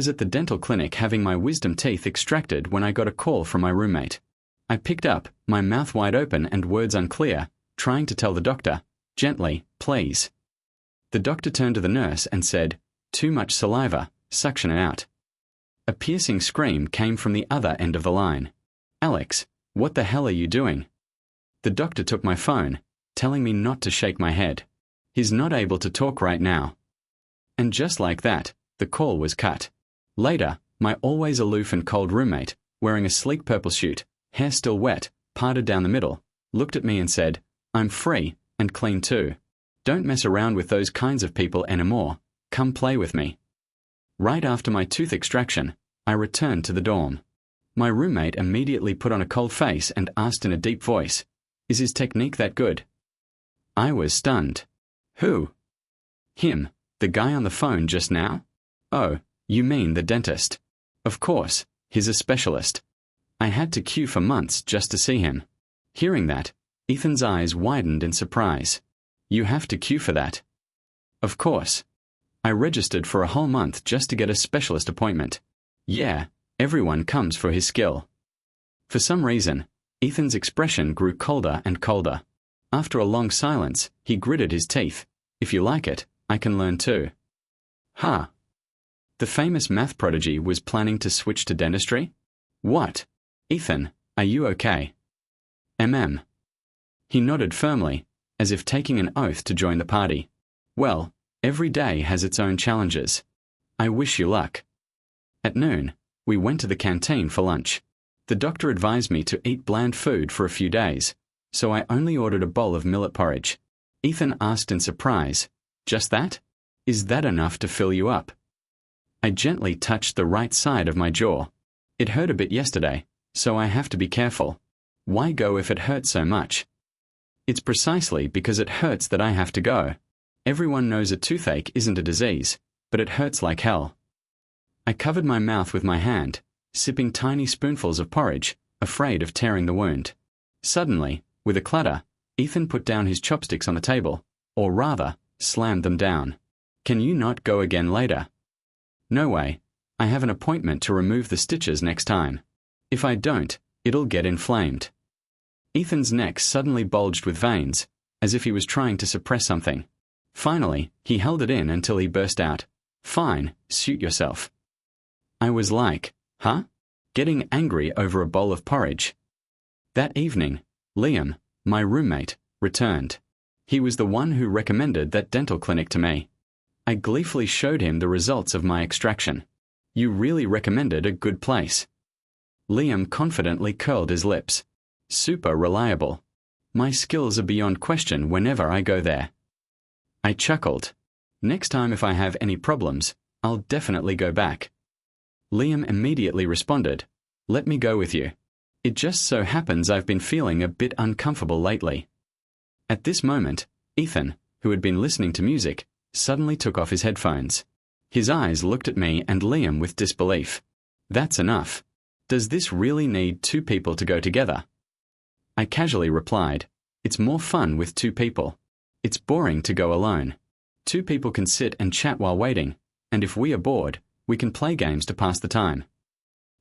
was at the dental clinic having my wisdom teeth extracted when I got a call from my roommate. I picked up, my mouth wide open and words unclear, trying to tell the doctor, "Gently, please." The doctor turned to the nurse and said, "Too much saliva, suction it out." A piercing scream came from the other end of the line. "Alex, what the hell are you doing?" The doctor took my phone, telling me not to shake my head. "He's not able to talk right now." And just like that, the call was cut. Later, my always aloof and cold roommate, wearing a sleek purple suit, hair still wet, parted down the middle, looked at me and said, "I'm free, and clean too. Don't mess around with those kinds of people anymore. Come play with me." Right after my tooth extraction, I returned to the dorm. My roommate immediately put on a cold face and asked in a deep voice, "Is his technique that good?" I was stunned. "Who?" "Him, the guy on the phone just now?" "Oh, you mean the dentist. Of course, he's a specialist. I had to queue for months just to see him." Hearing that, Ethan's eyes widened in surprise. "You have to queue for that?" "Of course. I registered for a whole month just to get a specialist appointment. Yeah, everyone comes for his skill." For some reason, Ethan's expression grew colder and colder. After a long silence, he gritted his teeth. "If you like it, I can learn too." Huh. The famous math prodigy was planning to switch to dentistry? What? "Ethan, are you okay?" "Mm." He nodded firmly, as if taking an oath to join the party. "Well, every day has its own challenges. I wish you luck." At noon, we went to the canteen for lunch. The doctor advised me to eat bland food for a few days, so I only ordered a bowl of millet porridge. Ethan asked in surprise, "Just that? Is that enough to fill you up?" I gently touched the right side of my jaw. "It hurt a bit yesterday, so I have to be careful." "Why go if it hurts so much?" "It's precisely because it hurts that I have to go. Everyone knows a toothache isn't a disease, but it hurts like hell." I covered my mouth with my hand, sipping tiny spoonfuls of porridge, afraid of tearing the wound. Suddenly, with a clatter, Ethan put down his chopsticks on the table, or rather, slammed them down. "Can you not go again later?" "No way. I have an appointment to remove the stitches next time. If I don't, it'll get inflamed." Ethan's neck suddenly bulged with veins, as if he was trying to suppress something. Finally, he held it in until he burst out, "Fine, suit yourself." I was like, huh? Getting angry over a bowl of porridge. That evening, Liam, my roommate, returned. He was the one who recommended that dental clinic to me. I gleefully showed him the results of my extraction. "You really recommended a good place." Liam confidently curled his lips. "Super reliable. My skills are beyond question whenever I go there." I chuckled. "Next time if I have any problems, I'll definitely go back." Liam immediately responded, "Let me go with you. It just so happens I've been feeling a bit uncomfortable lately." At this moment, Ethan, who had been listening to music, suddenly took off his headphones. His eyes looked at me and Liam with disbelief. "That's enough. Does this really need two people to go together?" I casually replied, "It's more fun with two people. It's boring to go alone. Two people can sit and chat while waiting, and if we are bored, we can play games to pass the time."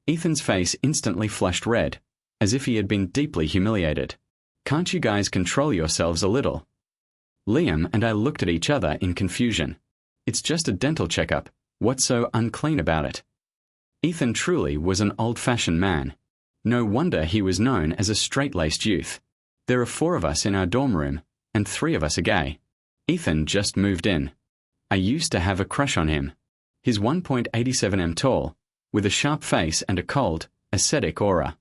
Ethan's face instantly flushed red, as if he had been deeply humiliated. "Can't you guys control yourselves a little?" Liam and I looked at each other in confusion. "It's just a dental checkup. What's so unclean about it?" Ethan truly was an old-fashioned man. No wonder he was known as a straight-laced youth. There are 4 of us in our dorm room, and 3 of us are gay. Ethan just moved in. I used to have a crush on him. He's 1.87 m tall, with a sharp face and a cold, ascetic aura.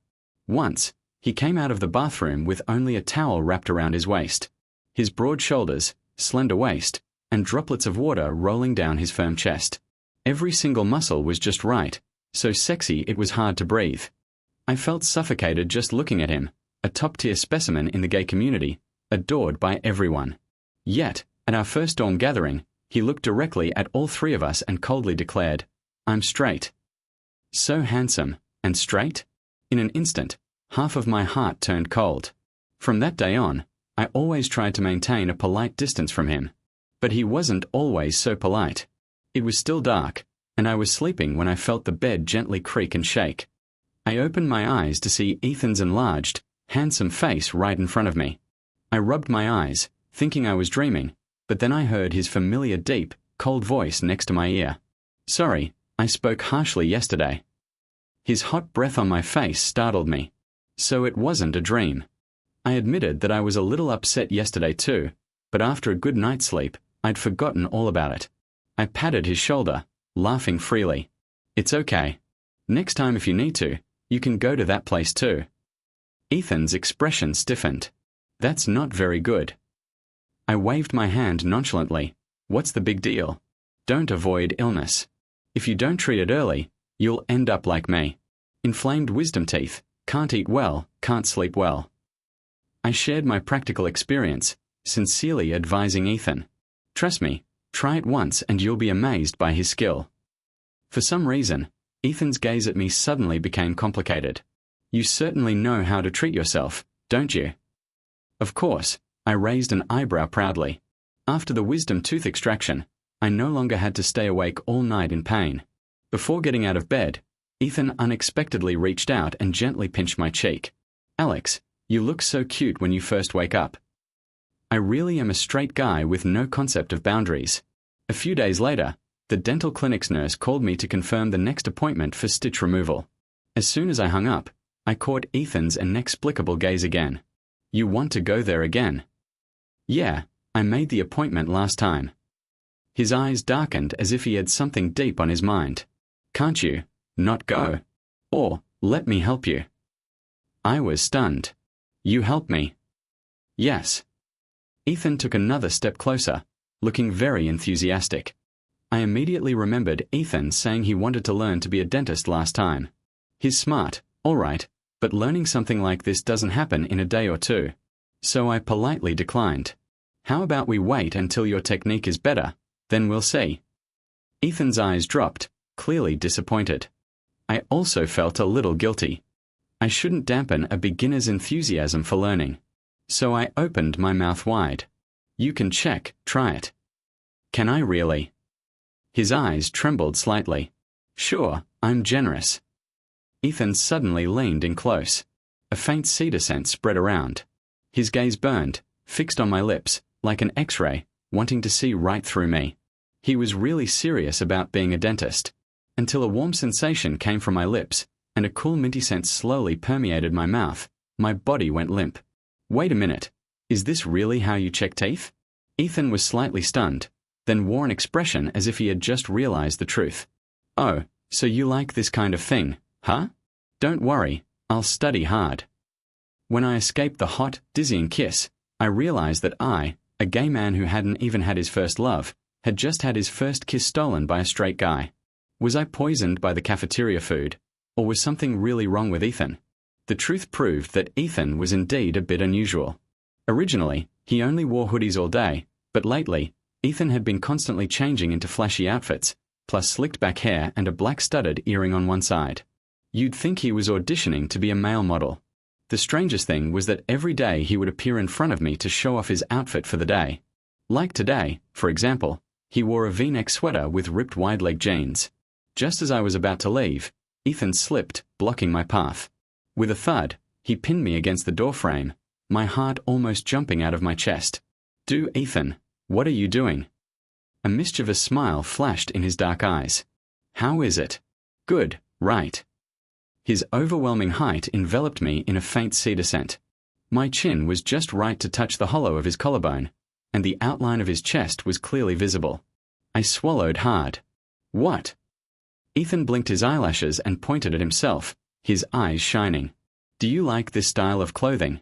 Once, he came out of the bathroom with only a towel wrapped around his waist. His broad shoulders, slender waist, and droplets of water rolling down his firm chest. Every single muscle was just right, so sexy it was hard to breathe. I felt suffocated just looking at him, a top-tier specimen in the gay community, adored by everyone. Yet, at our first dorm gathering, he looked directly at all 3 of us and coldly declared, "I'm straight." So handsome, and straight? In an instant, half of my heart turned cold. From that day on, I always tried to maintain a polite distance from him. But he wasn't always so polite. It was still dark, and I was sleeping when I felt the bed gently creak and shake. I opened my eyes to see Ethan's enlarged, handsome face right in front of me. I rubbed my eyes, thinking I was dreaming, but then I heard his familiar deep, cold voice next to my ear. "Sorry, I spoke harshly yesterday." His hot breath on my face startled me. So it wasn't a dream. I admitted that I was a little upset yesterday too, but after a good night's sleep, I'd forgotten all about it. I patted his shoulder, laughing freely. "It's okay. Next time if you need to, you can go to that place too." Ethan's expression stiffened. "That's not very good." I waved my hand nonchalantly. "What's the big deal? Don't avoid illness. If you don't treat it early, you'll end up like me. Inflamed wisdom teeth, can't eat well, can't sleep well." I shared my practical experience, sincerely advising Ethan. "Trust me, try it once and you'll be amazed by his skill." For some reason, Ethan's gaze at me suddenly became complicated. "You certainly know how to treat yourself, don't you?" Of course, I raised an eyebrow proudly. After the wisdom tooth extraction, I no longer had to stay awake all night in pain. Before getting out of bed, Ethan unexpectedly reached out and gently pinched my cheek. "Alex, you look so cute when you first wake up." I really am a straight guy with no concept of boundaries. A few days later, the dental clinic's nurse called me to confirm the next appointment for stitch removal. As soon as I hung up, I caught Ethan's inexplicable gaze again. "You want to go there again?" "Yeah, I made the appointment last time." His eyes darkened as if he had something deep on his mind. "Can't you not go? Or, let me help you?" I was stunned. "You help me?" "Yes." Ethan took another step closer, looking very enthusiastic. I immediately remembered Ethan saying he wanted to learn to be a dentist last time. He's smart, all right, but learning something like this doesn't happen in a day or two. So I politely declined. "How about we wait until your technique is better, then we'll see." Ethan's eyes dropped, clearly disappointed. I also felt a little guilty. I shouldn't dampen a beginner's enthusiasm for learning. So I opened my mouth wide. "You can check, try it." "Can I really?" His eyes trembled slightly. "Sure, I'm generous." Ethan suddenly leaned in close. A faint cedar scent spread around. His gaze burned, fixed on my lips, like an X-ray, wanting to see right through me. He was really serious about being a dentist. Until a warm sensation came from my lips, and a cool minty scent slowly permeated my mouth, my body went limp. "Wait a minute, is this really how you check teeth?" Ethan was slightly stunned, then wore an expression as if he had just realized the truth. "Oh, so you like this kind of thing, huh? Don't worry, I'll study hard." When I escaped the hot, dizzying kiss, I realized that I, a gay man who hadn't even had his first love, had just had his first kiss stolen by a straight guy. Was I poisoned by the cafeteria food, or was something really wrong with Ethan? The truth proved that Ethan was indeed a bit unusual. Originally, he only wore hoodies all day, but lately, Ethan had been constantly changing into flashy outfits, plus slicked back hair and a black studded earring on one side. You'd think he was auditioning to be a male model. The strangest thing was that every day he would appear in front of me to show off his outfit for the day. Like today, for example, he wore a V-neck sweater with ripped wide-leg jeans. Just as I was about to leave, Ethan slipped, blocking my path. With a thud, he pinned me against the doorframe, my heart almost jumping out of my chest. "Do, Ethan, what are you doing?" A mischievous smile flashed in his dark eyes. "How is it?" "Good, right." His overwhelming height enveloped me in a faint cedar scent. My chin was just right to touch the hollow of his collarbone, and the outline of his chest was clearly visible. I swallowed hard. "What?" Ethan blinked his eyelashes and pointed at himself, his eyes shining. "Do you like this style of clothing?"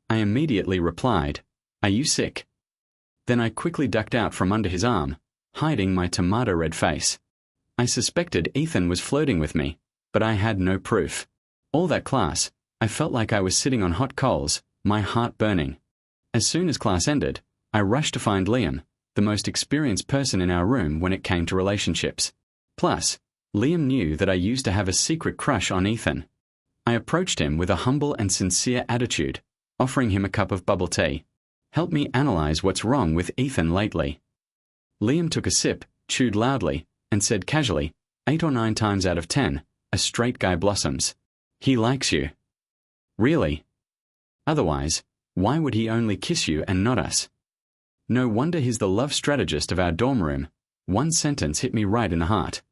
I immediately replied, "Are you sick?" Then I quickly ducked out from under his arm, hiding my tomato-red face. I suspected Ethan was flirting with me, but I had no proof. All that class, I felt like I was sitting on hot coals, my heart burning. As soon as class ended, I rushed to find Liam, the most experienced person in our room when it came to relationships. Plus, Liam knew that I used to have a secret crush on Ethan. I approached him with a humble and sincere attitude, offering him a cup of bubble tea. "Help me analyze what's wrong with Ethan lately." Liam took a sip, chewed loudly, and said casually, 8 or 9 times out of 10, a straight guy blossoms. He likes you. Really? Otherwise, why would he only kiss you and not us? No wonder he's the love strategist of our dorm room. One sentence hit me right in the heart.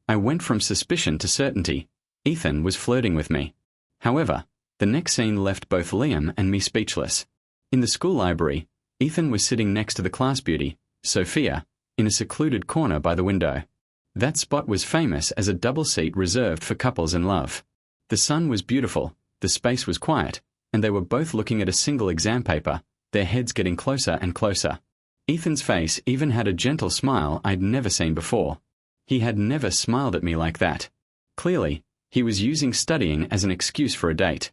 I went from suspicion to certainty. Ethan was flirting with me. However, the next scene left both Liam and me speechless. In the school library, Ethan was sitting next to the class beauty, Sophia, in a secluded corner by the window. That spot was famous as a double seat reserved for couples in love. The sun was beautiful, the space was quiet, and they were both looking at a single exam paper, their heads getting closer and closer. Ethan's face even had a gentle smile I'd never seen before. He had never smiled at me like that. Clearly, he was using studying as an excuse for a date.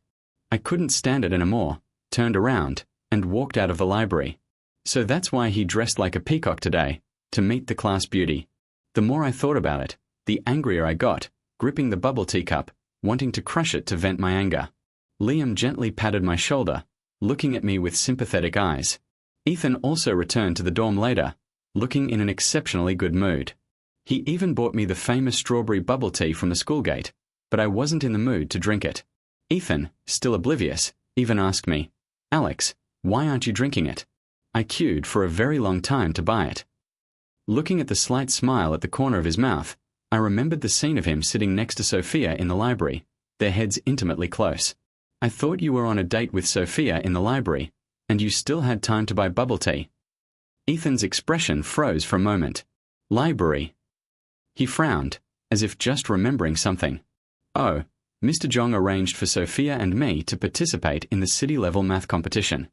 I couldn't stand it anymore, turned around, and walked out of the library. So that's why he dressed like a peacock today, to meet the class beauty. The more I thought about it, the angrier I got, gripping the bubble tea cup, wanting to crush it to vent my anger. Liam gently patted my shoulder, looking at me with sympathetic eyes. Ethan also returned to the dorm later, looking in an exceptionally good mood. He even bought me the famous strawberry bubble tea from the school gate, but I wasn't in the mood to drink it. Ethan, still oblivious, even asked me, "Alex, why aren't you drinking it?" I queued for a very long time to buy it. Looking at the slight smile at the corner of his mouth, I remembered the scene of him sitting next to Sophia in the library, their heads intimately close. I thought you were on a date with Sophia in the library, and you still had time to buy bubble tea. Ethan's expression froze for a moment. Library. He frowned, as if just remembering something. Oh, Mr. Jong arranged for Sophia and me to participate in the city-level math competition.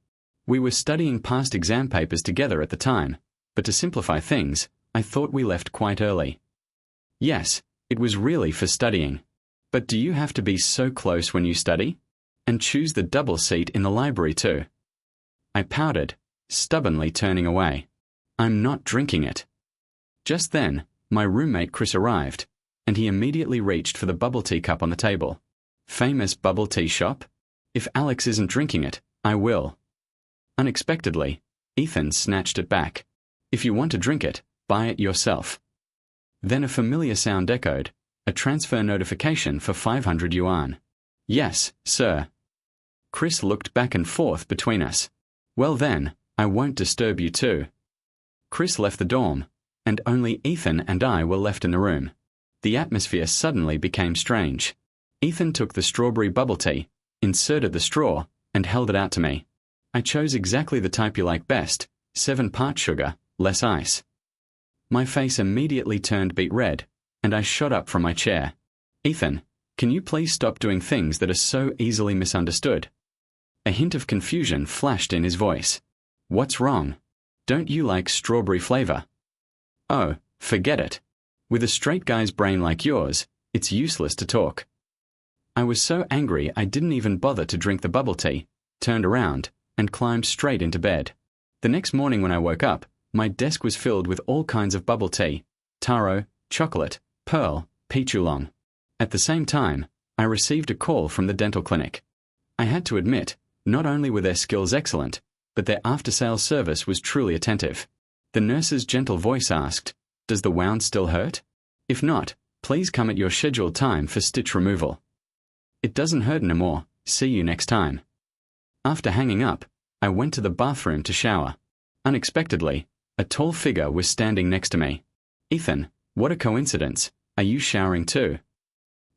We were studying past exam papers together at the time, but to simplify things, I thought we left quite early. Yes, it was really for studying. But do you have to be so close when you study? And choose the double seat in the library too? I pouted, stubbornly turning away. I'm not drinking it. Just then, my roommate Chris arrived, and he immediately reached for the bubble tea cup on the table. Famous bubble tea shop? If Alex isn't drinking it, I will. Unexpectedly, Ethan snatched it back. If you want to drink it, buy it yourself. Then a familiar sound echoed, a transfer notification for 500 yuan. Yes, sir. Chris looked back and forth between us. Well then, I won't disturb you too. Chris left the dorm, and only Ethan and I were left in the room. The atmosphere suddenly became strange. Ethan took the strawberry bubble tea, inserted the straw, and held it out to me. I chose exactly the type you like best, 7 parts sugar, less ice. My face immediately turned beet red, and I shot up from my chair. Ethan, can you please stop doing things that are so easily misunderstood? A hint of confusion flashed in his voice. What's wrong? Don't you like strawberry flavor? Oh, forget it. With a straight guy's brain like yours, it's useless to talk. I was so angry I didn't even bother to drink the bubble tea, turned around, and climbed straight into bed. The next morning when I woke up, my desk was filled with all kinds of bubble tea, taro, chocolate, pearl, peach oolong. At the same time, I received a call from the dental clinic. I had to admit, not only were their skills excellent, but their after-sales service was truly attentive. The nurse's gentle voice asked, "Does the wound still hurt? If not, please come at your scheduled time for stitch removal." It doesn't hurt anymore. See you next time. After hanging up, I went to the bathroom to shower. Unexpectedly, a tall figure was standing next to me. Ethan, what a coincidence. Are you showering too?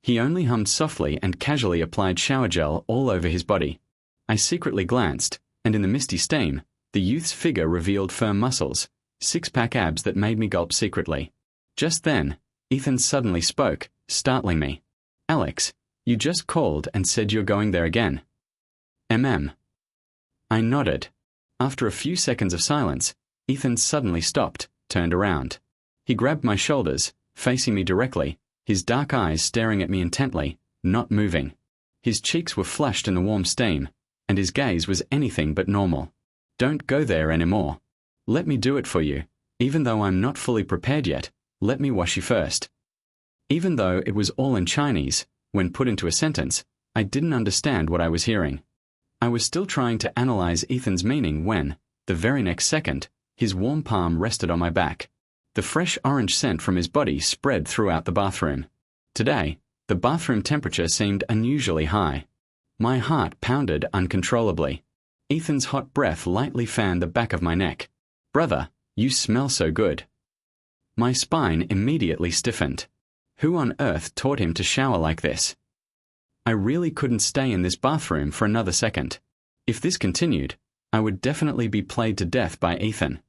He only hummed softly and casually applied shower gel all over his body. I secretly glanced, and in the misty steam, the youth's figure revealed firm muscles, 6-pack abs that made me gulp secretly. Just then, Ethan suddenly spoke, startling me. Alex, you just called and said you're going there again. I nodded. After a few seconds of silence, Ethan suddenly stopped, turned around. He grabbed my shoulders, facing me directly, his dark eyes staring at me intently, not moving. His cheeks were flushed in the warm steam, and his gaze was anything but normal. Don't go there anymore. Let me do it for you. Even though I'm not fully prepared yet, let me wash you first. Even though it was all in Chinese, when put into a sentence, I didn't understand what I was hearing. I was still trying to analyze Ethan's meaning when, the very next second, his warm palm rested on my back. The fresh orange scent from his body spread throughout the bathroom. Today, the bathroom temperature seemed unusually high. My heart pounded uncontrollably. Ethan's hot breath lightly fanned the back of my neck. "Brother, you smell so good." My spine immediately stiffened. Who on earth taught him to shower like this? I really couldn't stay in this bathroom for another second. If this continued, I would definitely be played to death by Ethan.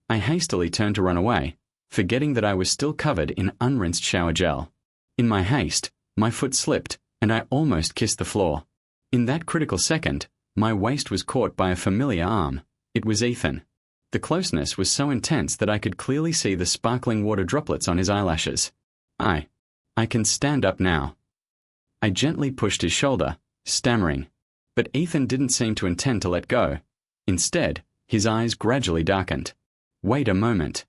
I hastily turned to run away, forgetting that I was still covered in unrinsed shower gel. In my haste, my foot slipped, and I almost kissed the floor. In that critical second, my waist was caught by a familiar arm. It was Ethan. The closeness was so intense that I could clearly see the sparkling water droplets on his eyelashes. I can stand up now. I gently pushed his shoulder, stammering. But Ethan didn't seem to intend to let go. Instead, his eyes gradually darkened. Wait a moment.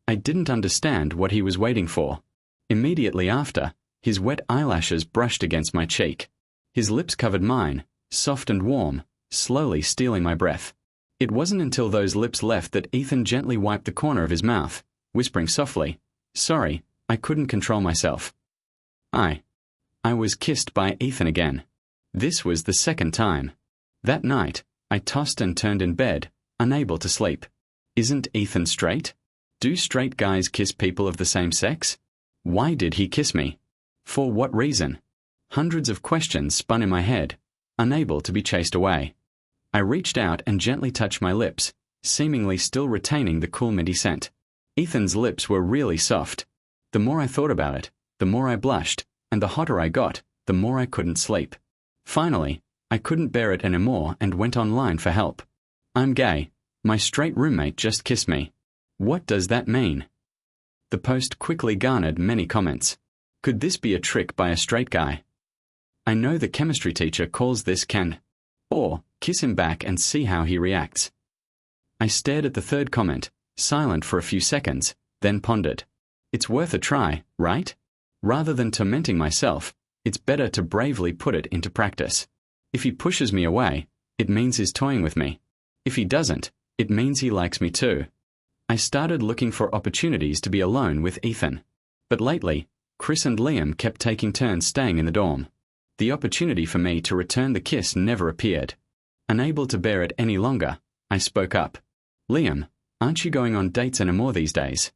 I didn't understand what he was waiting for. Immediately after, his wet eyelashes brushed against my cheek. His lips covered mine, soft and warm, slowly stealing my breath. It wasn't until those lips left that Ethan gently wiped the corner of his mouth, whispering softly, "Sorry, I couldn't control myself." I was kissed by Ethan again. This was the second time. That night, I tossed and turned in bed, unable to sleep. Isn't Ethan straight? Do straight guys kiss people of the same sex? Why did he kiss me? For what reason? Hundreds of questions spun in my head, unable to be chased away. I reached out and gently touched my lips, seemingly still retaining the cool minty scent. Ethan's lips were really soft. The more I thought about it, the more I blushed, and the hotter I got, the more I couldn't sleep. Finally, I couldn't bear it anymore and went online for help. "I'm gay. My straight roommate just kissed me. What does that mean?" The post quickly garnered many comments. Could this be a trick by a straight guy? I know the chemistry teacher calls this can. Or, kiss him back and see how he reacts. I stared at the third comment, silent for a few seconds, then pondered. It's worth a try, right? Rather than tormenting myself, it's better to bravely put it into practice. If he pushes me away, it means he's toying with me. If he doesn't, it means he likes me too. I started looking for opportunities to be alone with Ethan. But lately, Chris and Liam kept taking turns staying in the dorm. The opportunity for me to return the kiss never appeared. Unable to bear it any longer, I spoke up. "Liam, aren't you going on dates anymore these days?"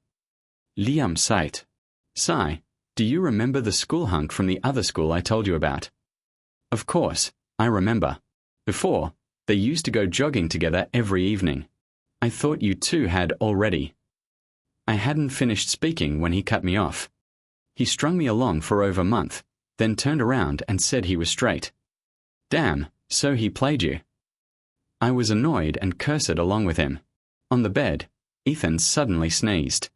Liam sighed. "Sigh, do you remember the school hunk from the other school I told you about?" Of course, I remember. Before, they used to go jogging together every evening. I thought you two had already. I hadn't finished speaking when he cut me off. He strung me along for over a month, then turned around and said he was straight. Damn, so he played you. I was annoyed and cursed along with him. On the bed, Ethan suddenly sneezed.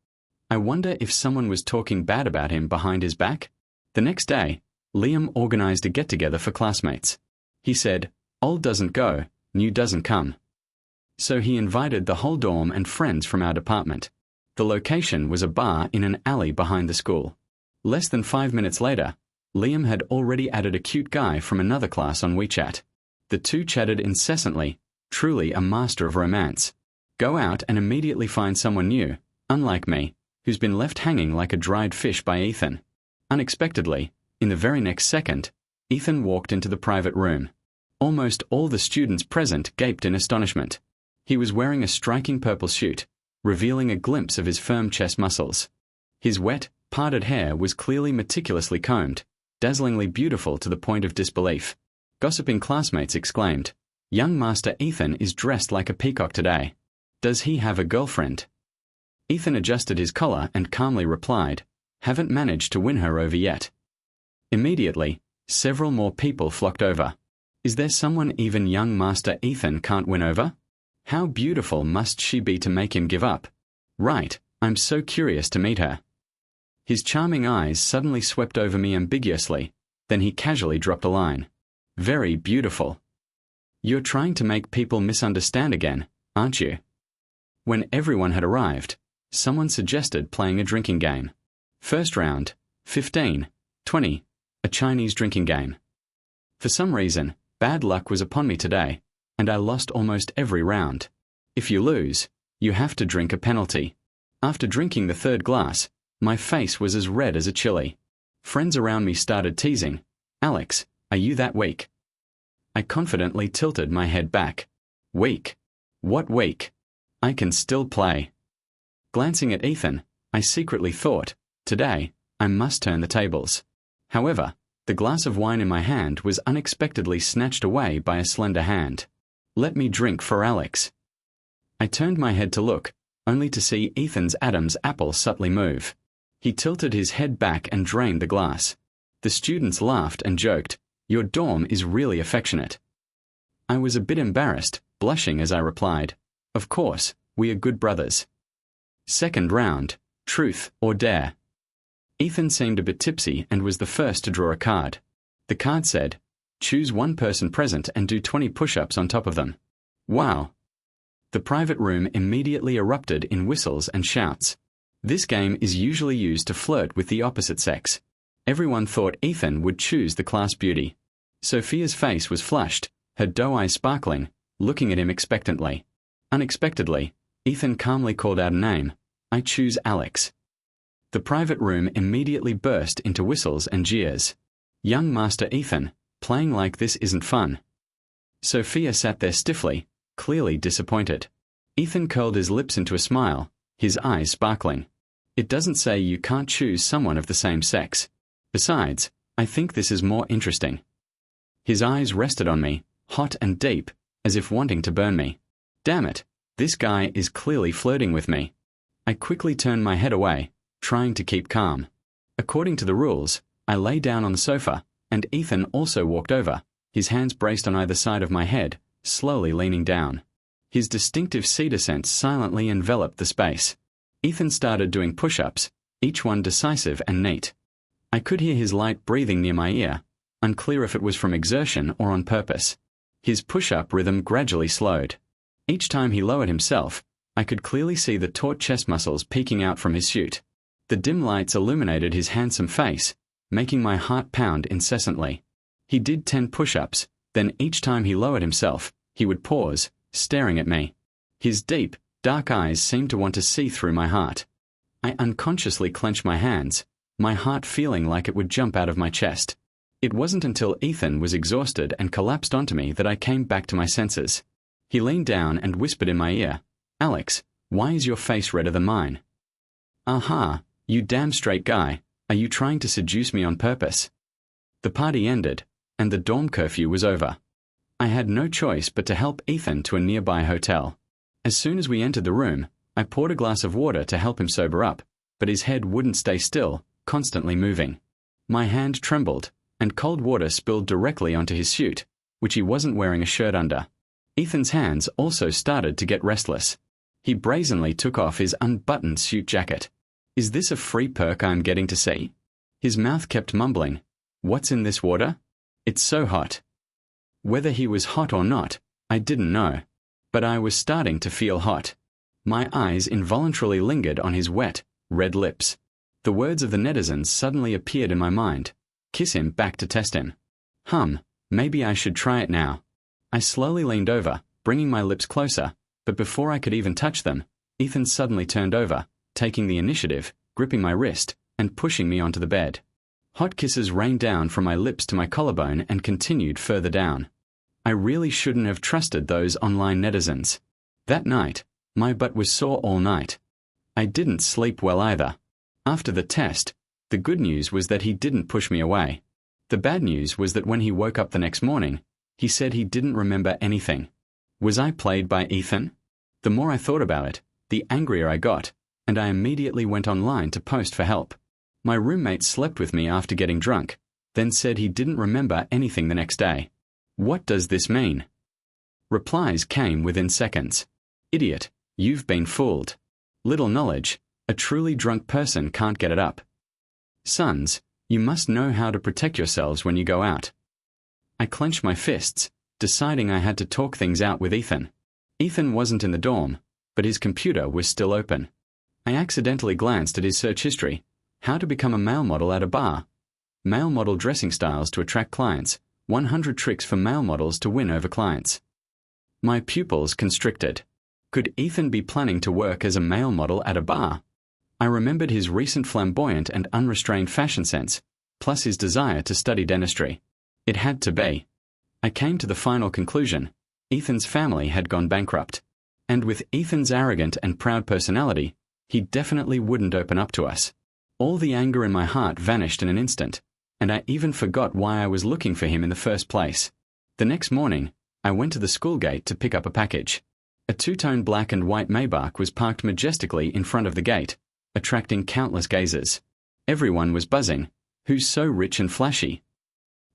I wonder if someone was talking bad about him behind his back? The next day, Liam organized a get-together for classmates. He said, "Old doesn't go, new doesn't come." So he invited the whole dorm and friends from our department. The location was a bar in an alley behind the school. Less than 5 minutes later, Liam had already added a cute guy from another class on WeChat. The two chatted incessantly, truly a master of romance. Go out and immediately find someone new, unlike me, who's been left hanging like a dried fish by Ethan. Unexpectedly, in the very next second, Ethan walked into the private room. Almost all the students present gaped in astonishment. He was wearing a striking purple suit, revealing a glimpse of his firm chest muscles. His wet, parted hair was clearly meticulously combed, dazzlingly beautiful to the point of disbelief. Gossiping classmates exclaimed, "Young Master Ethan is dressed like a peacock today. Does he have a girlfriend?" Ethan adjusted his collar and calmly replied, "Haven't managed to win her over yet." Immediately, several more people flocked over. Is there someone even young Master Ethan can't win over? How beautiful must she be to make him give up? Right, I'm so curious to meet her. His charming eyes suddenly swept over me ambiguously, then he casually dropped a line. Very beautiful. You're trying to make people misunderstand again, aren't you? When everyone had arrived, someone suggested playing a drinking game. First round, 15, 20, a Chinese drinking game. For some reason, bad luck was upon me today, and I lost almost every round. If you lose, you have to drink a penalty. After drinking the third glass, my face was as red as a chili. Friends around me started teasing, "Alex, are you that weak?" I confidently tilted my head back. Weak? What weak? I can still play. Glancing at Ethan, I secretly thought, today, I must turn the tables. However, the glass of wine in my hand was unexpectedly snatched away by a slender hand. "Let me drink for Alex." I turned my head to look, only to see Ethan's Adam's apple subtly move. He tilted his head back and drained the glass. The students laughed and joked, "Your dorm is really affectionate." I was a bit embarrassed, blushing as I replied, "Of course, we are good brothers." Second round, truth or dare. Ethan seemed a bit tipsy and was the first to draw a card. The card said, "Choose one person present and do 20 push-ups on top of them." Wow! The private room immediately erupted in whistles and shouts. This game is usually used to flirt with the opposite sex. Everyone thought Ethan would choose the class beauty. Sophia's face was flushed, her doe eyes sparkling, looking at him expectantly. Unexpectedly, Ethan calmly called out a name. "I choose Alex." The private room immediately burst into whistles and jeers. Young Master Ethan, playing like this isn't fun. Sophia sat there stiffly, clearly disappointed. Ethan curled his lips into a smile, his eyes sparkling. "It doesn't say you can't choose someone of the same sex. Besides, I think this is more interesting." His eyes rested on me, hot and deep, as if wanting to burn me. Damn it, this guy is clearly flirting with me. I quickly turned my head away, trying to keep calm. According to the rules, I lay down on the sofa, and Ethan also walked over, his hands braced on either side of my head, slowly leaning down. His distinctive cedar scent silently enveloped the space. Ethan started doing push-ups, each one decisive and neat. I could hear his light breathing near my ear, unclear if it was from exertion or on purpose. His push-up rhythm gradually slowed. Each time he lowered himself, I could clearly see the taut chest muscles peeking out from his suit. The dim lights illuminated his handsome face, making my heart pound incessantly. He did 10 push-ups, then each time he lowered himself, he would pause, staring at me. His deep, dark eyes seemed to want to see through my heart. I unconsciously clenched my hands, my heart feeling like it would jump out of my chest. It wasn't until Ethan was exhausted and collapsed onto me that I came back to my senses. He leaned down and whispered in my ear, "Alex, why is your face redder than mine?" "Aha, you damn straight guy, are you trying to seduce me on purpose?" The party ended, and the dorm curfew was over. I had no choice but to help Ethan to a nearby hotel. As soon as we entered the room, I poured a glass of water to help him sober up, but his head wouldn't stay still, constantly moving. My hand trembled, and cold water spilled directly onto his suit, which he wasn't wearing a shirt under. Ethan's hands also started to get restless. He brazenly took off his unbuttoned suit jacket. "Is this a free perk I'm getting to see?" His mouth kept mumbling, "What's in this water? It's so hot." Whether he was hot or not, I didn't know. But I was starting to feel hot. My eyes involuntarily lingered on his wet, red lips. The words of the netizens suddenly appeared in my mind. Kiss him back to test him. Maybe I should try it now. I slowly leaned over, bringing my lips closer, but before I could even touch them, Ethan suddenly turned over, taking the initiative, gripping my wrist, and pushing me onto the bed. Hot kisses rained down from my lips to my collarbone and continued further down. I really shouldn't have trusted those online netizens. That night, my butt was sore all night. I didn't sleep well either. After the test, the good news was that he didn't push me away. The bad news was that when he woke up the next morning, he said he didn't remember anything. Was I played by Ethan? The more I thought about it, the angrier I got, and I immediately went online to post for help. My roommate slept with me after getting drunk, then said he didn't remember anything the next day. What does this mean? Replies came within seconds. Idiot, you've been fooled. Little knowledge, a truly drunk person can't get it up. Sons, you must know how to protect yourselves when you go out. I clenched my fists, deciding I had to talk things out with Ethan. Ethan wasn't in the dorm, but his computer was still open. I accidentally glanced at his search history. How to become a male model at a bar. Male model dressing styles to attract clients. 100 tricks for male models to win over clients. My pupils constricted. Could Ethan be planning to work as a male model at a bar? I remembered his recent flamboyant and unrestrained fashion sense, plus his desire to study dentistry. It had to be. I came to the final conclusion: Ethan's family had gone bankrupt. And with Ethan's arrogant and proud personality, he definitely wouldn't open up to us. All the anger in my heart vanished in an instant, and I even forgot why I was looking for him in the first place. The next morning, I went to the school gate to pick up a package. A two-tone black and white Maybach was parked majestically in front of the gate, attracting countless gazers. Everyone was buzzing. Who's so rich and flashy?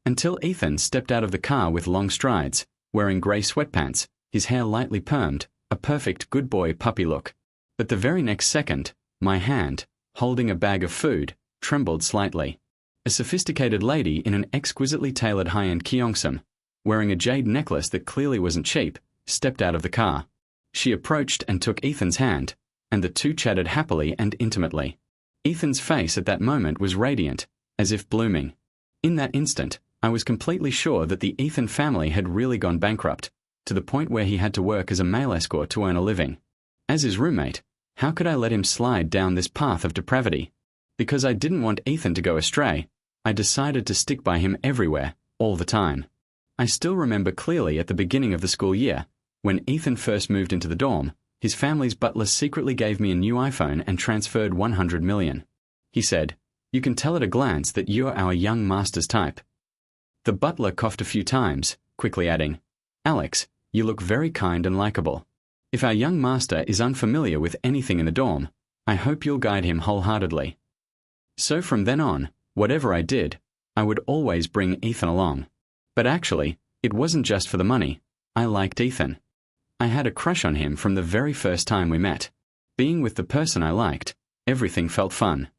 Until Ethan stepped out of the car with long strides, wearing grey sweatpants, his hair lightly permed, a perfect good boy puppy look. But the very next second, my hand, holding a bag of food, trembled slightly. A sophisticated lady in an exquisitely tailored high-end Gyeongsam, wearing a jade necklace that clearly wasn't cheap, stepped out of the car. She approached and took Ethan's hand, and the two chatted happily and intimately. Ethan's face at that moment was radiant, as if blooming. In that instant, I was completely sure that the Ethan family had really gone bankrupt, to the point where he had to work as a male escort to earn a living. As his roommate, how could I let him slide down this path of depravity? Because I didn't want Ethan to go astray, I decided to stick by him everywhere, all the time. I still remember clearly at the beginning of the school year, when Ethan first moved into the dorm, his family's butler secretly gave me a new iPhone and transferred 100 million. He said, "You can tell at a glance that you're our young master's type." The butler coughed a few times, quickly adding, "Alex, you look very kind and likable. If our young master is unfamiliar with anything in the dorm, I hope you'll guide him wholeheartedly." So from then on, whatever I did, I would always bring Ethan along. But actually, it wasn't just for the money. I liked Ethan. I had a crush on him from the very first time we met. Being with the person I liked, everything felt fun.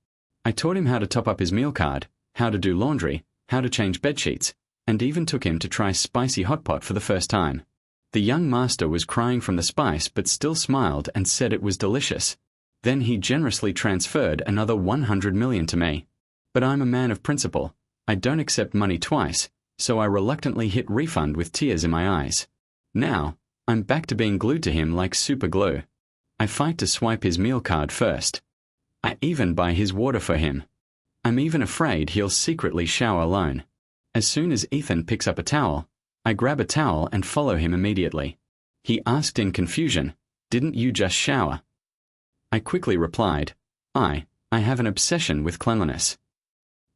I taught him how to top up his meal card, how to do laundry, how to change bedsheets, and even took him to try spicy hot pot for the first time. The young master was crying from the spice but still smiled and said it was delicious. Then he generously transferred another 100 million to me. But I'm a man of principle. I don't accept money twice, so I reluctantly hit refund with tears in my eyes. Now, I'm back to being glued to him like super glue. I fight to swipe his meal card first. I even buy his water for him. I'm even afraid he'll secretly shower alone. As soon as Ethan picks up a towel, I grab a towel and follow him immediately. He asked in confusion, "Didn't you just shower?" I quickly replied, I have an obsession with cleanliness."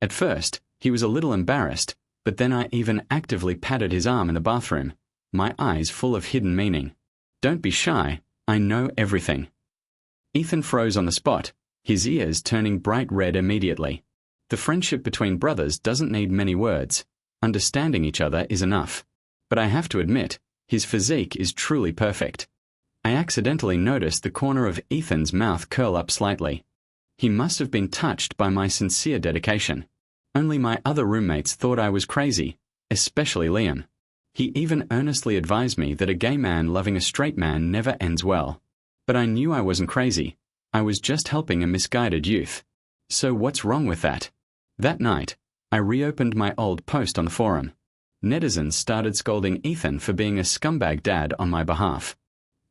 At first, he was a little embarrassed, but then I even actively patted his arm in the bathroom, my eyes full of hidden meaning. "Don't be shy, I know everything." Ethan froze on the spot, his ears turning bright red immediately. The friendship between brothers doesn't need many words. Understanding each other is enough. But I have to admit, his physique is truly perfect. I accidentally noticed the corner of Ethan's mouth curl up slightly. He must have been touched by my sincere dedication. Only my other roommates thought I was crazy, especially Liam. He even earnestly advised me that a gay man loving a straight man never ends well. But I knew I wasn't crazy. I was just helping a misguided youth. So what's wrong with that? That night, I reopened my old post on the forum. Netizens started scolding Ethan for being a scumbag dad on my behalf.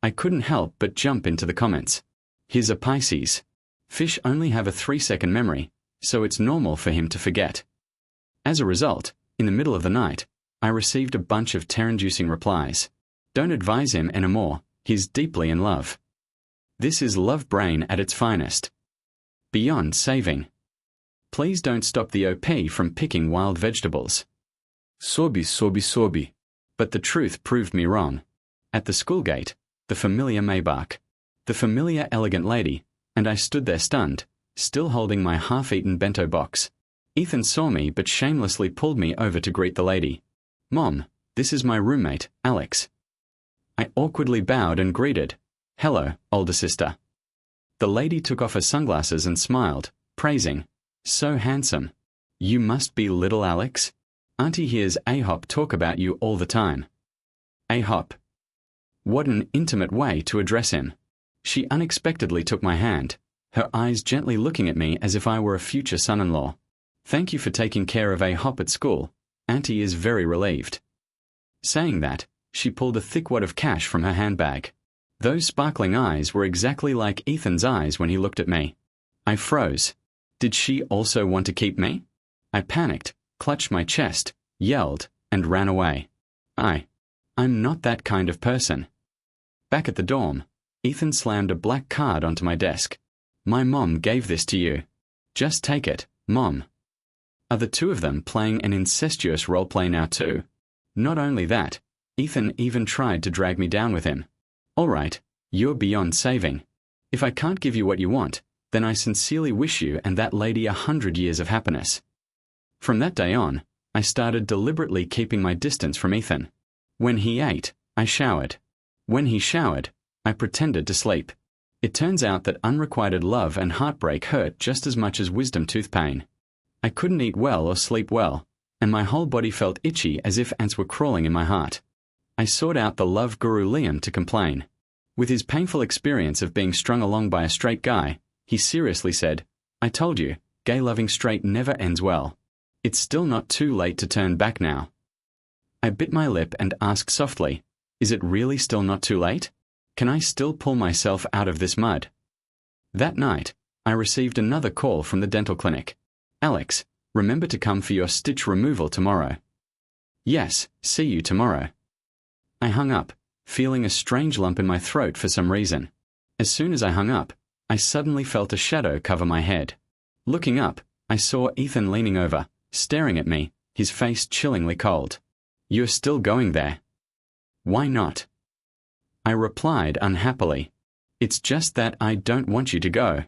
I couldn't help but jump into the comments. "He's a Pisces. Fish only have a 3-second memory, so it's normal for him to forget." As a result, in the middle of the night, I received a bunch of terror-inducing replies. "Don't advise him anymore, he's deeply in love." This is love brain at its finest. Beyond saving. Please don't stop the OP from picking wild vegetables. Sobi, sobi, sobi. But the truth proved me wrong. At the school gate, the familiar Maybach, the familiar elegant lady, and I stood there stunned, still holding my half-eaten bento box. Ethan saw me but shamelessly pulled me over to greet the lady. "Mom, this is my roommate, Alex." I awkwardly bowed and greeted, "Hello, older sister." The lady took off her sunglasses and smiled, praising, "So handsome. You must be little Alex. Auntie hears A-Hop talk about you all the time." A-Hop. What an intimate way to address him. She unexpectedly took my hand, her eyes gently looking at me as if I were a future son-in-law. "Thank you for taking care of A-Hop at school. Auntie is very relieved." Saying that, she pulled a thick wad of cash from her handbag. Those sparkling eyes were exactly like Ethan's eyes when he looked at me. I froze. Did she also want to keep me? I panicked, clutched my chest, yelled, and ran away. I'm not that kind of person. Back at the dorm, Ethan slammed a black card onto my desk. My mom gave this to you. Just take it, Mom. Are the two of them playing an incestuous roleplay now too? Not only that, Ethan even tried to drag me down with him. All right, you're beyond saving. If I can't give you what you want, then I sincerely wish you and that lady 100 years of happiness. From that day on, I started deliberately keeping my distance from Ethan. When he ate, I showered. When he showered, I pretended to sleep. It turns out that unrequited love and heartbreak hurt just as much as wisdom tooth pain. I couldn't eat well or sleep well, and my whole body felt itchy as if ants were crawling in my heart. I sought out the love guru Liam to complain. With his painful experience of being strung along by a straight guy, he seriously said, "I told you, gay-loving straight never ends well. It's still not too late to turn back now." I bit my lip and asked softly, "Is it really still not too late? Can I still pull myself out of this mud?" That night, I received another call from the dental clinic. "Alex, remember to come for your stitch removal tomorrow." "Yes, see you tomorrow." I hung up, feeling a strange lump in my throat for some reason. As soon as I hung up, I suddenly felt a shadow cover my head. Looking up, I saw Ethan leaning over, staring at me, his face chillingly cold. "You're still going there?" "Why not?" I replied unhappily. "It's just that I don't want you to go."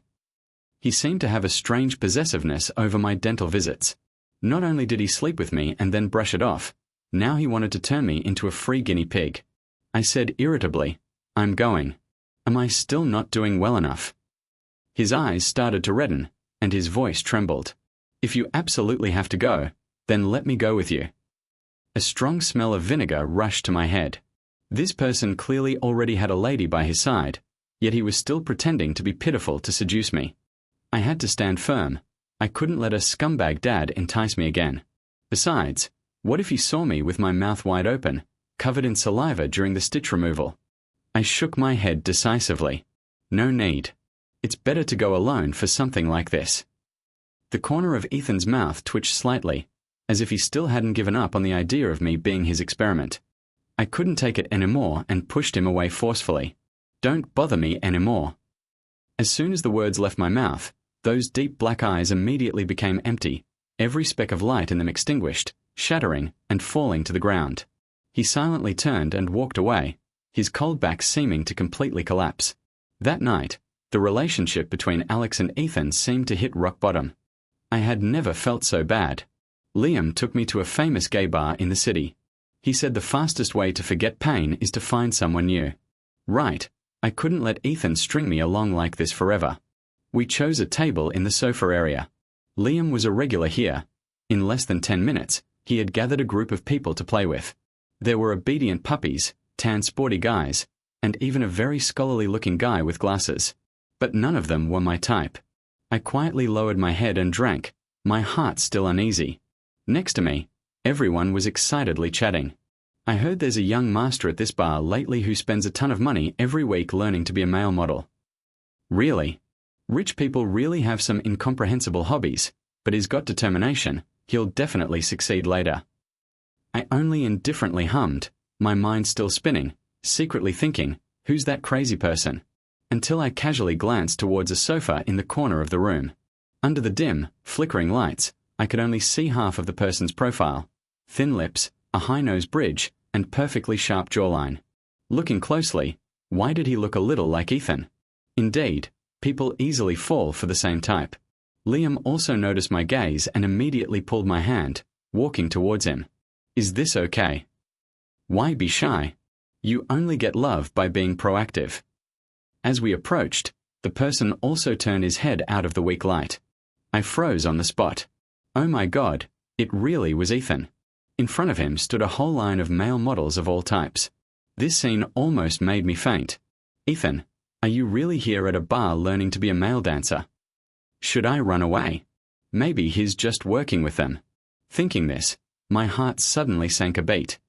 He seemed to have a strange possessiveness over my dental visits. Not only did he sleep with me and then brush it off, now he wanted to turn me into a free guinea pig. I said irritably, "I'm going. Am I still not doing well enough?" His eyes started to redden, and his voice trembled. "If you absolutely have to go, then let me go with you." A strong smell of vinegar rushed to my head. This person clearly already had a lady by his side, yet he was still pretending to be pitiful to seduce me. I had to stand firm. I couldn't let a scumbag dad entice me again. Besides, what if he saw me with my mouth wide open, covered in saliva during the stitch removal? I shook my head decisively. No need. It's better to go alone for something like this. The corner of Ethan's mouth twitched slightly, as if he still hadn't given up on the idea of me being his experiment. I couldn't take it anymore and pushed him away forcefully. "Don't bother me anymore." As soon as the words left my mouth, those deep black eyes immediately became empty, every speck of light in them extinguished, shattering and falling to the ground. He silently turned and walked away, his cold back seeming to completely collapse. That night, the relationship between Alex and Ethan seemed to hit rock bottom. I had never felt so bad. Liam took me to a famous gay bar in the city. He said the fastest way to forget pain is to find someone new. Right, I couldn't let Ethan string me along like this forever. We chose a table in the sofa area. Liam was a regular here. In less than 10 minutes, he had gathered a group of people to play with. There were obedient puppies, tan sporty guys, and even a very scholarly-looking guy with glasses. But none of them were my type. I quietly lowered my head and drank, my heart still uneasy. Next to me, everyone was excitedly chatting. "I heard there's a young master at this bar lately who spends a ton of money every week learning to be a male model." Really? Rich people really have some incomprehensible hobbies, but he's got determination. He'll definitely succeed later. I only indifferently hummed, my mind still spinning, secretly thinking, who's that crazy person? Until I casually glanced towards a sofa in the corner of the room. Under the dim, flickering lights, I could only see half of the person's profile. Thin lips, a high-nose bridge, and perfectly sharp jawline. Looking closely, why did he look a little like Ethan? Indeed, people easily fall for the same type. Liam also noticed my gaze and immediately pulled my hand, walking towards him. "Is this okay?" "Why be shy? You only get love by being proactive." As we approached, the person also turned his head out of the weak light. I froze on the spot. Oh my God, it really was Ethan. In front of him stood a whole line of male models of all types. This scene almost made me faint. "Ethan, are you really here at a bar learning to be a male dancer? Should I run away? Maybe he's just working with them." Thinking this, my heart suddenly sank a beat.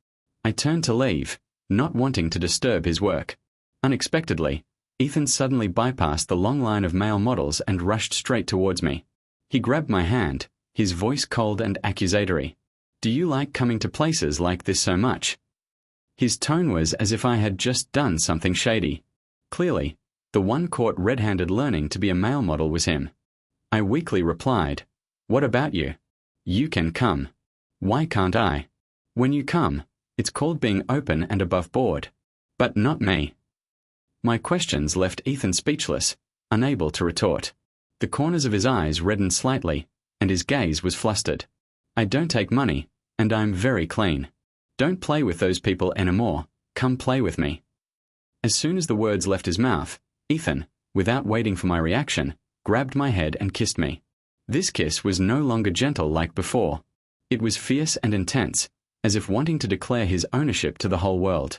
I turned to leave, not wanting to disturb his work. Unexpectedly, Ethan suddenly bypassed the long line of male models and rushed straight towards me. He grabbed my hand, his voice cold and accusatory. "Do you like coming to places like this so much?" His tone was as if I had just done something shady. Clearly, the one caught red-handed learning to be a male model was him. I weakly replied, "What about you? You can come. Why can't I? When you come, it's called being open and above board. But not me." My questions left Ethan speechless, unable to retort. The corners of his eyes reddened slightly, and his gaze was flustered. "I don't take money, and I'm very clean. Don't play with those people anymore, come play with me." As soon as the words left his mouth, Ethan, without waiting for my reaction, grabbed my head and kissed me. This kiss was no longer gentle like before. It was fierce and intense, as if wanting to declare his ownership to the whole world.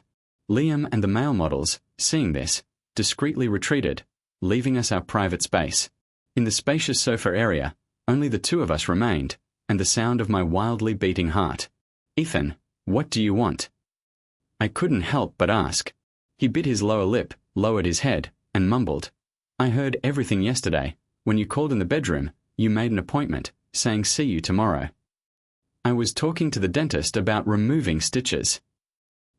Liam and the male models, seeing this, discreetly retreated, leaving us our private space. In the spacious sofa area, only the two of us remained, and the sound of my wildly beating heart. "Ethan, what do you want?" I couldn't help but ask. He bit his lower lip, lowered his head, and mumbled, "I heard everything yesterday. When you called in the bedroom, you made an appointment, saying see you tomorrow." "I was talking to the dentist about removing stitches.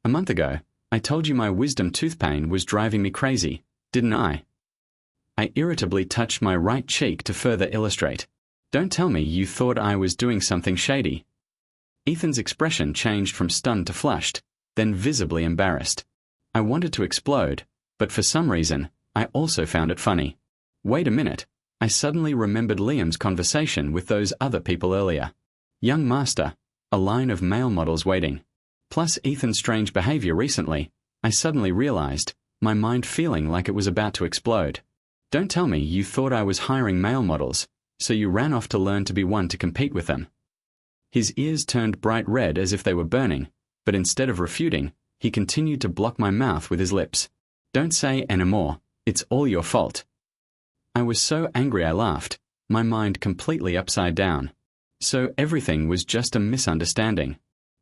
A month ago, I told you my wisdom tooth pain was driving me crazy, didn't I?" I irritably touched my right cheek to further illustrate. "Don't tell me you thought I was doing something shady." Ethan's expression changed from stunned to flushed, then visibly embarrassed. I wanted to explode, but for some reason, I also found it funny. Wait a minute, I suddenly remembered Liam's conversation with those other people earlier. "Young master," a line of male models waiting. Plus Ethan's strange behavior recently, I suddenly realized, my mind feeling like it was about to explode. "Don't tell me you thought I was hiring male models, so you ran off to learn to be one to compete with them." His ears turned bright red as if they were burning, but instead of refuting, he continued to block my mouth with his lips. "Don't say anymore, it's all your fault." I was so angry I laughed, my mind completely upside down. So everything was just a misunderstanding.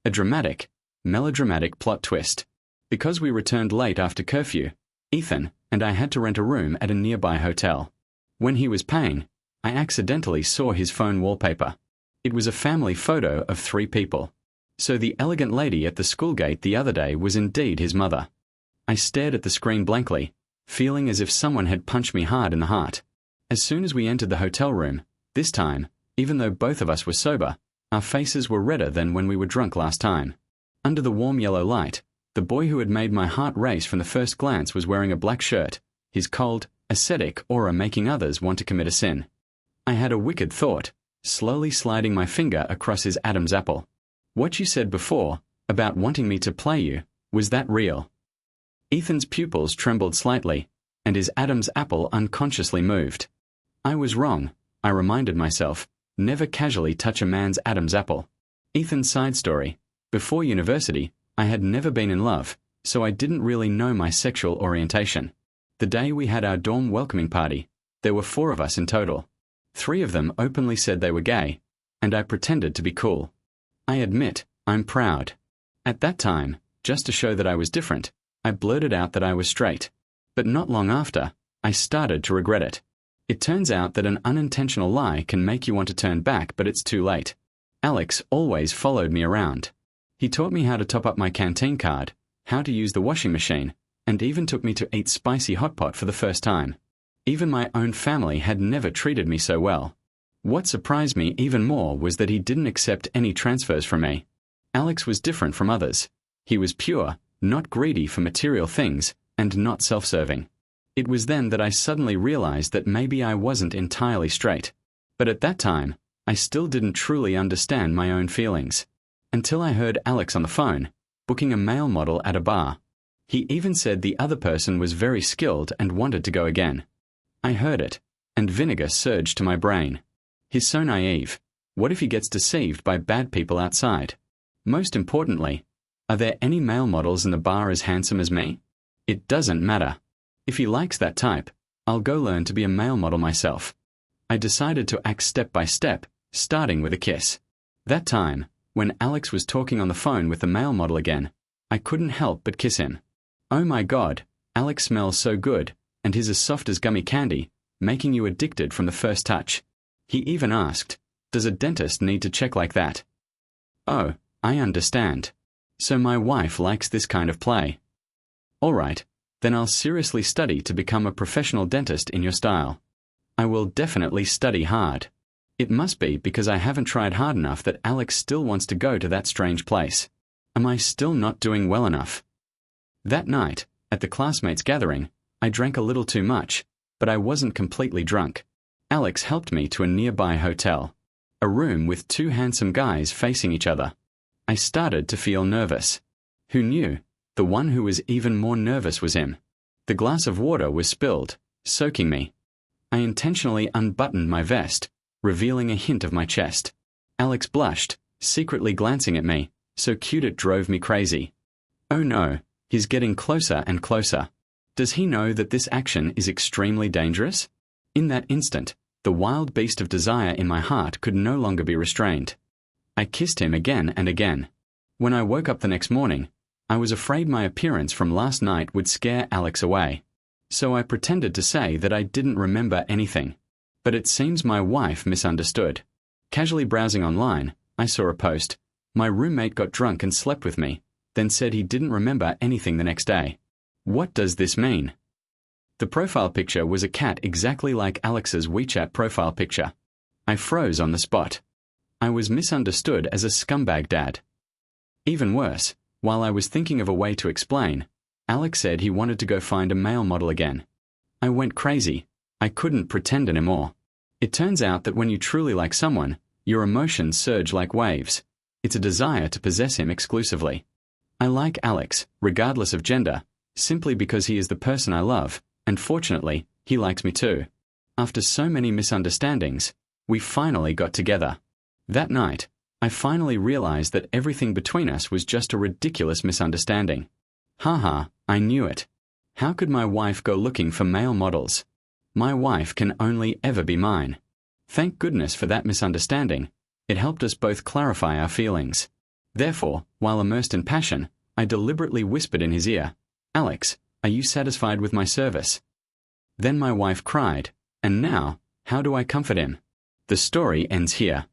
A dramatic, melodramatic plot twist. Because we returned late after curfew, Ethan and I had to rent a room at a nearby hotel. When he was paying, I accidentally saw his phone wallpaper. It was a family photo of 3 people. So the elegant lady at the school gate the other day was indeed his mother. I stared at the screen blankly, feeling as if someone had punched me hard in the heart. As soon as we entered the hotel room, this time, even though both of us were sober, our faces were redder than when we were drunk last time. Under the warm yellow light, the boy who had made my heart race from the first glance was wearing a black shirt, his cold, ascetic aura making others want to commit a sin. I had a wicked thought, slowly sliding my finger across his Adam's apple. "What you said before, about wanting me to play you, was that real?" Ethan's pupils trembled slightly, and his Adam's apple unconsciously moved. I was wrong, I reminded myself, never casually touch a man's Adam's apple. Ethan's side story. Before university, I had never been in love, so I didn't really know my sexual orientation. The day we had our dorm welcoming party, there were 4 of us in total. 3 of them openly said they were gay, and I pretended to be cool. I admit, I'm proud. At that time, just to show that I was different, I blurted out that I was straight. But not long after, I started to regret it. It turns out that an unintentional lie can make you want to turn back, but it's too late. Alex always followed me around. He taught me how to top up my canteen card, how to use the washing machine, and even took me to eat spicy hot pot for the first time. Even my own family had never treated me so well. What surprised me even more was that he didn't accept any transfers from me. Alex was different from others. He was pure, not greedy for material things, and not self-serving. It was then that I suddenly realized that maybe I wasn't entirely straight. But at that time, I still didn't truly understand my own feelings. Until I heard Alex on the phone, booking a male model at a bar. He even said the other person was very skilled and wanted to go again. I heard it, and vinegar surged to my brain. He's so naive. What if he gets deceived by bad people outside? Most importantly, are there any male models in the bar as handsome as me? It doesn't matter. If he likes that type, I'll go learn to be a male model myself. I decided to act step by step, starting with a kiss. That time, when Alex was talking on the phone with the male model again, I couldn't help but kiss him. Oh my God, Alex smells so good, and he's as soft as gummy candy, making you addicted from the first touch. He even asked, "Does a dentist need to check like that?" Oh, I understand. So my wife likes this kind of play. All right, then I'll seriously study to become a professional dentist in your style. I will definitely study hard. It must be because I haven't tried hard enough that Alex still wants to go to that strange place. Am I still not doing well enough? That night, at the classmates' gathering, I drank a little too much, but I wasn't completely drunk. Alex helped me to a nearby hotel, a room with two handsome guys facing each other. I started to feel nervous. Who knew? The one who was even more nervous was him. The glass of water was spilled, soaking me. I intentionally unbuttoned my vest, revealing a hint of my chest. Alex blushed, secretly glancing at me, so cute it drove me crazy. Oh no, he's getting closer and closer. Does he know that this action is extremely dangerous? In that instant, the wild beast of desire in my heart could no longer be restrained. I kissed him again and again. When I woke up the next morning, I was afraid my appearance from last night would scare Alex away. So I pretended to say that I didn't remember anything. But it seems my wife misunderstood. Casually browsing online, I saw a post. My roommate got drunk and slept with me, then said he didn't remember anything the next day. What does this mean? The profile picture was a cat exactly like Alex's WeChat profile picture. I froze on the spot. I was misunderstood as a scumbag dad. Even worse, while I was thinking of a way to explain, Alex said he wanted to go find a male model again. I went crazy. I couldn't pretend anymore. It turns out that when you truly like someone, your emotions surge like waves. It's a desire to possess him exclusively. I like Alex, regardless of gender, simply because he is the person I love, and fortunately, he likes me too. After so many misunderstandings, we finally got together. That night, I finally realized that everything between us was just a ridiculous misunderstanding. Haha, I knew it. How could my wife go looking for male models? My wife can only ever be mine. Thank goodness for that misunderstanding. It helped us both clarify our feelings. Therefore, while immersed in passion, I deliberately whispered in his ear, "Alex, are you satisfied with my service?" Then my wife cried, and now, how do I comfort him? The story ends here.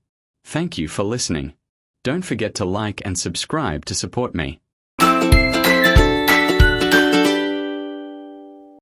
Thank you for listening. Don't forget to like and subscribe to support me.